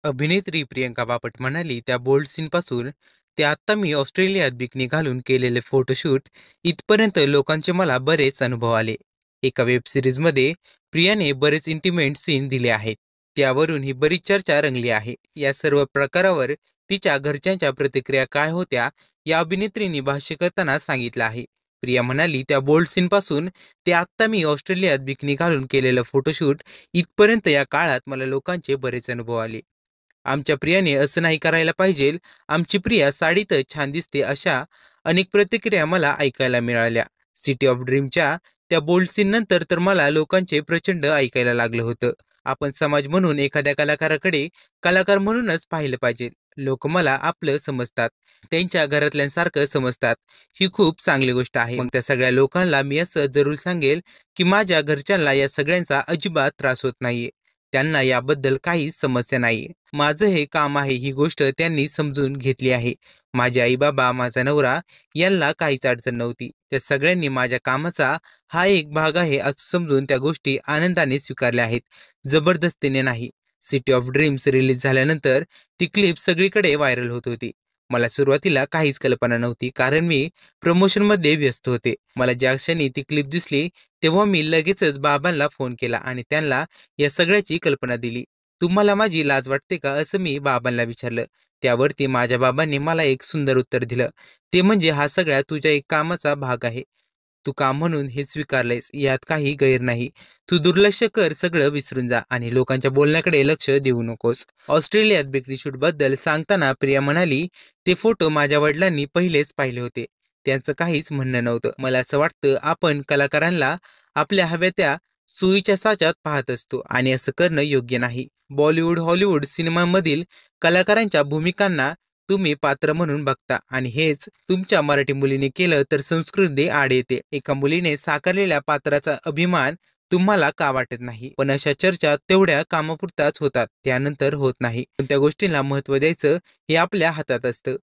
अभिनेत्री प्रियंका बापट म्हणाली, त्या बोल्ड सीनपासून ते आत्ता मी ऑस्ट्रेलियात बिकनी घालून केलेले फोटोशूट इथपर्यंत लोकांचे मला बरेच अनुभव आले. एका वेब सिरीजमध्ये प्रियाने बरेच इंटिमेट सीन दिले आहेत. त्यावरून ही बरीच चर्चा रंगली आहे. या सर्व प्रकारावर तिच्या घरच्यांच्या प्रतिक्रिया काय होत्या, या अभिनेत्रींनी भाष्य करताना सांगितलं आहे. प्रिया म्हणाली, त्या बोल्ड सीनपासून ते आत्ता मी ऑस्ट्रेलियात बिकनी घालून केलेलं फोटोशूट इथपर्यंत या काळात मला लोकांचे बरेच अनुभव आले. आमच्या प्रियाने असं नाही करायला पाहिजे, आमची प्रिया साडीतच छान दिसते, अशा अनेक प्रतिक्रिया मला ऐकायला मिळाल्या. सिटी ऑफ ड्रीमच्या त्या बोल्ड सीन नंतर तर मला लोकांचे प्रचंड ऐकायला लागलं होतं. आपण समाज म्हणून एखाद्या कलाकाराकडे कलाकार म्हणूनच पाहिलं पाहिजे. लोक मला आपलं समजतात, त्यांच्या घरातल्यांसारखं समजतात. ही खूप चांगली गोष्ट आहे. मग त्या सगळ्या लोकांना मी असं जरूर सांगेल की माझ्या घरच्यांना या सगळ्यांचा अजिबात त्रास होत नाहीये. त्यांना याबद्दल काहीच समस्या नाहीये. माझं हे काम आहे, ही गोष्ट त्यांनी समजून घेतली आहे. माझे आई बाबा, माझा नवरा यांना काहीच अडचण नव्हती. त्या सगळ्यांनी माझ्या कामाचा हा एक भाग आहे असं समजून त्या गोष्टी आनंदाने स्वीकारल्या आहेत, जबरदस्तीने नाही. सिटी ऑफ ड्रीम्स रिलीज झाल्यानंतर ती क्लिप सगळीकडे व्हायरल होत होती. मला सुरुवातीला काहीच कल्पना नव्हती, कारण मी प्रमोशनमध्ये व्यस्त होते. मला ज्या क्षणी ती क्लिप दिसली तेव्हा मी लगेचच बाबांना फोन केला आणि त्यांना या सगळ्याची कल्पना दिली. तुम्हाला माझी लाज वाटते का, असं मी बाबांना विचारलं. त्यावरती माझ्या बाबांनी मला एक सुंदर उत्तर दिलं. ते म्हणजे, हा सगळ्या तुझ्या एक कामाचा भाग आहे. तू काम म्हणून हे स्वीकारलंयस, यात काही गैर नाही. तू दुर्लक्ष कर, सगळं विसरून जा आणि लोकांच्या बोलण्याकडे लक्ष देऊ नकोस. ऑस्ट्रेलियात बिकनी शूट बद्दल सांगताना प्रिया म्हणाली, ते फोटो माझ्या वडिलांनी पहिलेच पाहिले होते. त्यांचं काहीच म्हणणं नव्हतं. मला असं वाटतं, आपण कलाकारांना आपल्या हव्या त्या सुईच्या साच्यात पाहत असतो आणि असं करणं योग्य नाही. बॉलिवूड, हॉलिवूड सिनेमांमधील कलाकारांच्या भूमिकांना तुम्ही पात्र म्हणून बघता आणि हेच तुमच्या मराठी मुलीने केलं तर संस्कृती आड येते. एका मुलीने साकारलेल्या पात्राचा अभिमान तुम्हाला का वाटत नाही? पण अशा चर्चा तेवढ्या कामापुरताच होतात, त्यानंतर होत नाही. पण त्या गोष्टींना महत्त्व द्यायचं हे आपल्या हातात असतं.